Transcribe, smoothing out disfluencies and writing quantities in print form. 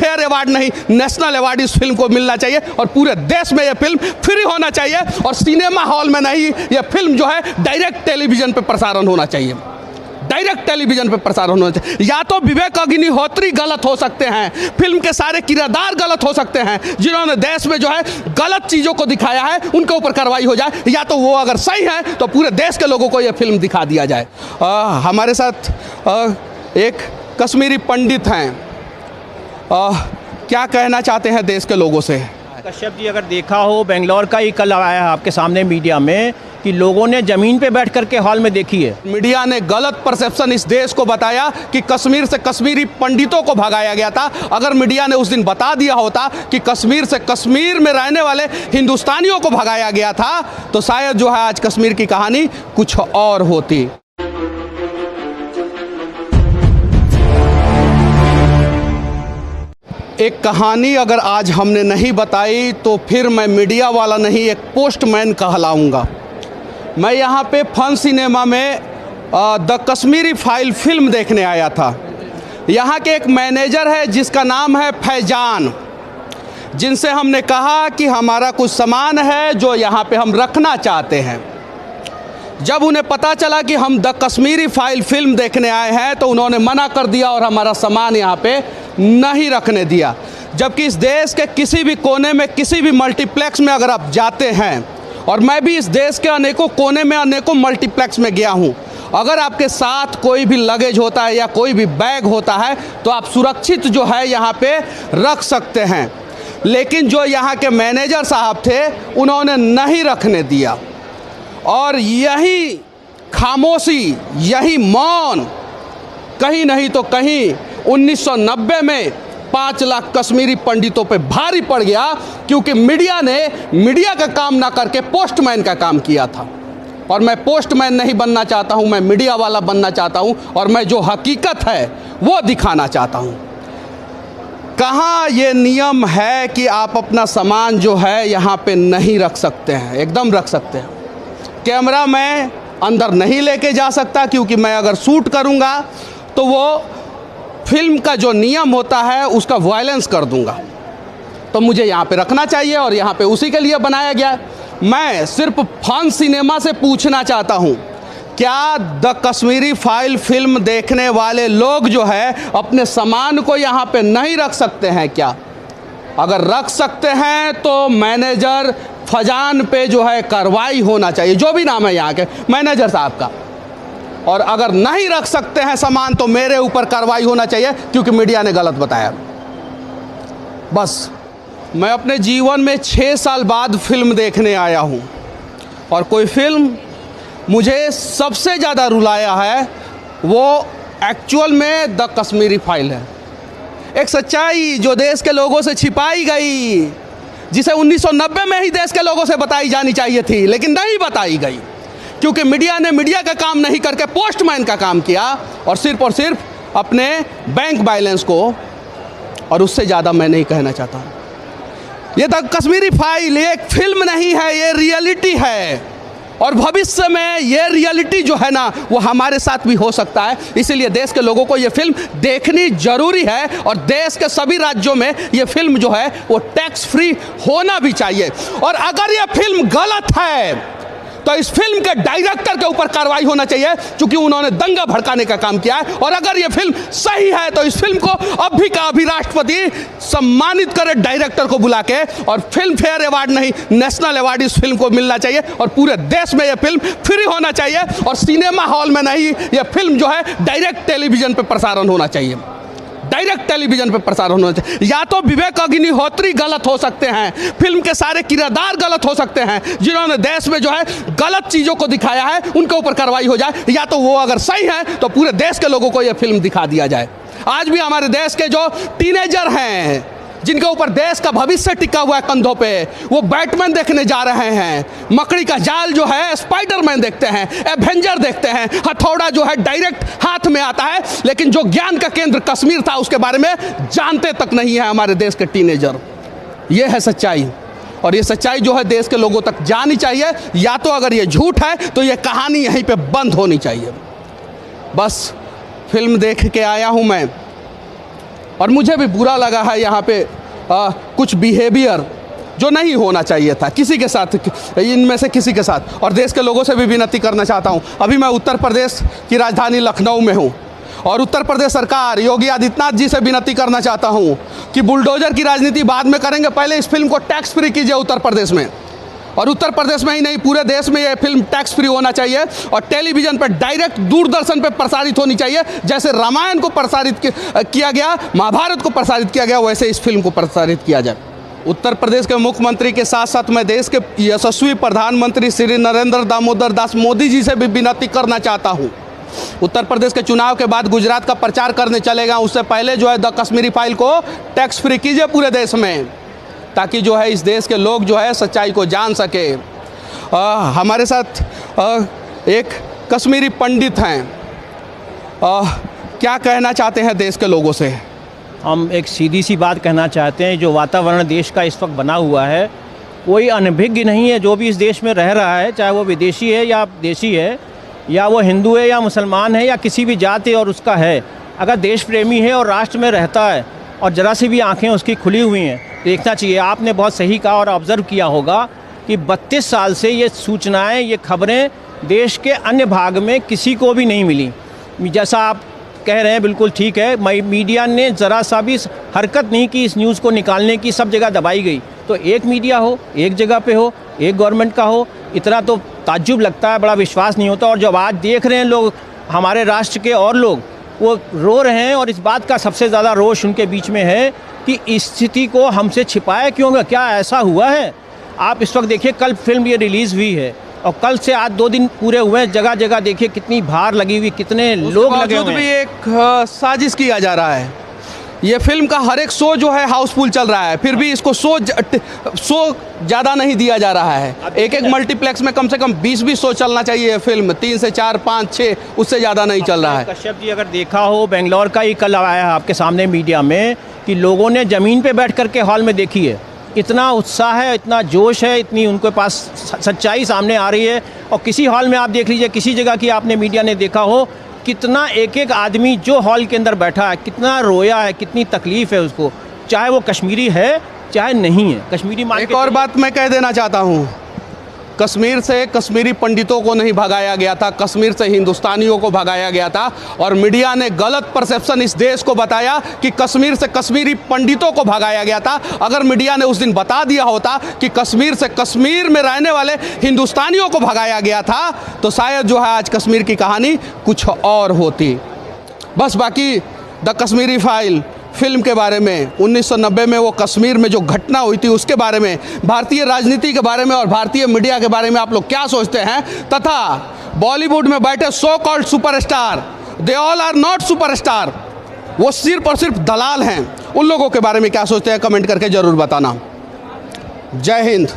Fair award नहीं, national award इस film को मिलना चाहिए और पूरे देश में यह फिल्म फ्री होना चाहिए और सिनेमा हॉल में नहीं, यह फिल्म जो है डायरेक्ट टेलीविजन पे प्रसारण होना चाहिए, डायरेक्ट टेलीविजन पे प्रसारण होना चाहिए। या तो विवेक अग्निहोत्री गलत हो सकते हैं, फिल्म के सारे किरदार गलत हो सकते हैं, जिन्होंने देश में जो है गलत चीज़ों को दिखाया है उनके ऊपर कार्रवाई हो जाए, या तो वो अगर सही है तो पूरे देश के लोगों को यह फिल्म दिखा दिया जाए। हमारे साथ एक कश्मीरी पंडित हैं, क्या कहना चाहते हैं देश के लोगों से? कश्यप जी, अगर देखा हो बेंगलोर का ही कल आया है आपके सामने मीडिया में कि लोगों ने ज़मीन पे बैठ करके हॉल में देखी है। मीडिया ने गलत परसेप्शन इस देश को बताया कि कश्मीर से कश्मीरी पंडितों को भगाया गया था। अगर मीडिया ने उस दिन बता दिया होता कि कश्मीर से कश्मीर में रहने वाले हिंदुस्तानियों को भगाया गया था तो शायद जो है आज कश्मीर की कहानी कुछ और होती। एक कहानी अगर आज हमने नहीं बताई तो फिर मैं मीडिया वाला नहीं, एक पोस्टमैन कहलाऊंगा। मैं यहाँ पे फन सिनेमा में द कश्मीरी फाइल फिल्म देखने आया था। यहाँ के एक मैनेजर है जिसका नाम है फैजान, जिनसे हमने कहा कि हमारा कुछ सामान है जो यहाँ पे हम रखना चाहते हैं। जब उन्हें पता चला कि हम द कश्मीरी फाइल फिल्म देखने आए हैं तो उन्होंने मना कर दिया और हमारा सामान यहाँ पे नहीं रखने दिया। जबकि इस देश के किसी भी कोने में किसी भी मल्टीप्लेक्स में अगर आप जाते हैं, और मैं भी इस देश के अनेकों कोने में अनेकों मल्टीप्लेक्स में गया हूँ, अगर आपके साथ कोई भी लगेज होता है या कोई भी बैग होता है तो आप सुरक्षित जो है यहाँ पे रख सकते हैं। लेकिन जो यहाँ के मैनेजर साहब थे उन्होंने नहीं रखने दिया और यही खामोशी, यही मौन कहीं नहीं तो कहीं 1990 में 5 लाख कश्मीरी पंडितों पे भारी पड़ गया, क्योंकि मीडिया ने मीडिया का काम ना करके पोस्टमैन का काम किया था। और मैं पोस्टमैन नहीं बनना चाहता हूं, मैं मीडिया वाला बनना चाहता हूं और मैं जो हकीकत है वो दिखाना चाहता हूं। कहाँ ये नियम है कि आप अपना सामान जो है यहाँ पे नहीं रख सकते हैं? एकदम रख सकते हैं। कैमरा मैं अंदर नहीं लेके जा सकता, क्योंकि मैं अगर शूट करूँगा तो वो फिल्म का जो नियम होता है उसका वायलेंस कर दूंगा। तो मुझे यहाँ पे रखना चाहिए और यहाँ पे उसी के लिए बनाया गया। मैं सिर्फ फन सिनेमा से पूछना चाहता हूँ, क्या द कश्मीरी फाइल फिल्म देखने वाले लोग जो है अपने सामान को यहाँ पे नहीं रख सकते हैं क्या? अगर रख सकते हैं तो मैनेजर फजान पे जो है कार्रवाई होना चाहिए, जो भी नाम है यहाँ के मैनेजर साहब का। और अगर नहीं रख सकते हैं सामान तो मेरे ऊपर कार्रवाई होना चाहिए, क्योंकि मीडिया ने गलत बताया। बस मैं अपने जीवन में 6 साल बाद फिल्म देखने आया हूँ और कोई फिल्म मुझे सबसे ज़्यादा रुलाया है वो एक्चुअल में द कश्मीरी फाइल है। एक सच्चाई जो देश के लोगों से छिपाई गई, जिसे 1990 में ही देश के लोगों से बताई जानी चाहिए थी, लेकिन नहीं बताई गई, क्योंकि मीडिया ने मीडिया का काम नहीं करके पोस्टमैन का काम किया और सिर्फ अपने बैंक बैलेंस को। और उससे ज़्यादा मैं नहीं कहना चाहता। ये द कश्मीरी फाइल एक फिल्म नहीं है, ये रियलिटी है और भविष्य में ये रियलिटी जो है ना वो हमारे साथ भी हो सकता है। इसीलिए देश के लोगों को ये फिल्म देखनी जरूरी है और देश के सभी राज्यों में ये फिल्म जो है वो टैक्स फ्री होना भी चाहिए। और अगर ये फिल्म गलत है तो इस फिल्म के डायरेक्टर के ऊपर कार्रवाई होना चाहिए, क्योंकि उन्होंने दंगा भड़काने का काम किया है। और अगर ये फिल्म सही है तो इस फिल्म को अभी का अभी राष्ट्रपति सम्मानित करे डायरेक्टर को बुला के, और फिल्म फेयर अवार्ड नहीं, नेशनल अवार्ड इस फिल्म को मिलना चाहिए और पूरे देश में यह फिल्म फ्री होना चाहिए और सिनेमा हॉल में नहीं, यह फिल्म जो है डायरेक्ट टेलीविजन पर प्रसारण होना चाहिए, डायरेक्ट टेलीविजन पे प्रसारण होना चाहिए। या तो विवेक अग्निहोत्री गलत हो सकते हैं, फिल्म के सारे किरदार गलत हो सकते हैं, जिन्होंने देश में जो है गलत चीज़ों को दिखाया है उनके ऊपर कार्रवाई हो जाए, या तो वो अगर सही है तो पूरे देश के लोगों को यह फिल्म दिखा दिया जाए। आज भी हमारे देश के जो टीनेजर हैं जिनके ऊपर देश का भविष्य टिका हुआ है कंधों पे, वो बैटमैन देखने जा रहे हैं, मकड़ी का जाल जो है स्पाइडरमैन देखते हैं, एवेंजर देखते हैं, हथौड़ा जो है डायरेक्ट हाथ में आता है, लेकिन जो ज्ञान का केंद्र कश्मीर था उसके बारे में जानते तक नहीं है हमारे देश के टीनेजर। ये है सच्चाई और ये सच्चाई जो है देश के लोगों तक जानी चाहिए। या तो अगर ये झूठ है तो ये कहानी यहीं पे बंद होनी चाहिए। बस फिल्म देख के आया हूँ मैं और मुझे भी बुरा लगा है यहाँ पे कुछ बिहेवियर जो नहीं होना चाहिए था किसी के साथ, इनमें से किसी के साथ। और देश के लोगों से भी विनती करना चाहता हूँ। अभी मैं उत्तर प्रदेश की राजधानी लखनऊ में हूँ और उत्तर प्रदेश सरकार योगी आदित्यनाथ जी से विनती करना चाहता हूँ कि बुलडोजर की राजनीति बाद में करेंगे, पहले इस फिल्म को टैक्स फ्री कीजिए उत्तर प्रदेश में। और उत्तर प्रदेश में ही नहीं, पूरे देश में ये फिल्म टैक्स फ्री होना चाहिए और टेलीविज़न पर डायरेक्ट दूरदर्शन पर प्रसारित होनी चाहिए। जैसे रामायण को प्रसारित किया गया, महाभारत को प्रसारित किया गया, वैसे इस फिल्म को प्रसारित किया जाए। उत्तर प्रदेश के मुख्यमंत्री के साथ साथ मैं देश के यशस्वी प्रधानमंत्री श्री नरेंद्र दामोदर दास मोदी जी से भी विनती करना चाहता हूँ। उत्तर प्रदेश के चुनाव के बाद गुजरात का प्रचार करने चलेगा, उससे पहले जो है द कश्मीरी फाइल को टैक्स फ्री कीजिए पूरे देश में, ताकि जो है इस देश के लोग जो है सच्चाई को जान सके। हमारे साथ एक कश्मीरी पंडित हैं, क्या कहना चाहते हैं देश के लोगों से? हम एक सीधी सी बात कहना चाहते हैं, जो वातावरण देश का इस वक्त बना हुआ है, कोई अनभिज्ञ नहीं है जो भी इस देश में रह रहा है, चाहे वो विदेशी है या देशी है, या वो हिंदू है या मुसलमान है या किसी भी जाति और उसका है। अगर देश प्रेमी है और राष्ट्र में रहता है और ज़रा सी भी आंखें उसकी खुली हुई हैं, देखना चाहिए। आपने बहुत सही कहा और ऑब्ज़र्व किया होगा कि 32 साल से ये सूचनाएं, ये खबरें देश के अन्य भाग में किसी को भी नहीं मिली। जैसा आप कह रहे हैं बिल्कुल ठीक है, मीडिया ने ज़रा सा भी हरकत नहीं की इस न्यूज़ को निकालने की, सब जगह दबाई गई। तो एक मीडिया हो, एक जगह पे हो, एक गवर्नमेंट का हो, इतना तो ताज्जुब लगता है, बड़ा विश्वास नहीं होता। और जब आज देख रहे हैं लोग, हमारे राष्ट्र के और लोग, वो रो रहे हैं और इस बात का सबसे ज़्यादा रोष उनके बीच में है कि इस स्थिति को हमसे छिपाया क्यों गया, क्या ऐसा हुआ है? आप इस वक्त देखिए, कल फिल्म ये रिलीज़ हुई है और कल से आज 2 दिन पूरे हुए हैं, जगह जगह देखिए कितनी भार लगी हुई, कितने लोग लगे हुए हैं। भी एक साजिश किया जा रहा है। ये फिल्म का हर एक शो जो है हाउसफुल चल रहा है, फिर भी इसको शो ज़्यादा नहीं दिया जा रहा है। एक मल्टीप्लेक्स में कम से कम 20-20 शो चलना चाहिए। फिल्म 3 से 4, 5, 6 उससे ज़्यादा नहीं चल रहा है। कश्यप जी, अगर देखा हो, बेंगलोर का ही कल आया है आपके सामने मीडिया में कि लोगों ने ज़मीन पे बैठ कर के हॉल में देखी है। इतना उत्साह है, इतना जोश है, इतनी उनके पास सच्चाई सामने आ रही है। और किसी हॉल में आप देख लीजिए, किसी जगह की आपने मीडिया ने देखा हो, कितना एक एक आदमी जो हॉल के अंदर बैठा है कितना रोया है, कितनी तकलीफ़ है उसको, चाहे वो कश्मीरी है चाहे नहीं है। कश्मीरी एक और बात मैं कह देना चाहता हूँ, कश्मीर से कश्मीरी पंडितों को नहीं भगाया गया था, कश्मीर से हिंदुस्तानियों को भगाया गया था। और मीडिया ने गलत परसेप्शन इस देश को बताया कि कश्मीर से कश्मीरी पंडितों को भगाया गया था। अगर मीडिया ने उस दिन बता दिया होता कि कश्मीर से कश्मीर में रहने वाले हिंदुस्तानियों को भगाया गया था, तो शायद जो है आज कश्मीर की कहानी कुछ और होती। बस बाकी द कश्मीरी फाइल फिल्म के बारे में, 1990 में वो कश्मीर में जो घटना हुई थी उसके बारे में, भारतीय राजनीति के बारे में और भारतीय मीडिया के बारे में आप लोग क्या सोचते हैं? तथा बॉलीवुड में बैठे so called superstar, they all are not superstar, वो सिर्फ और सिर्फ दलाल हैं। उन लोगों के बारे में क्या सोचते हैं? कमेंट करके ज़रूर बताना। जय हिंद।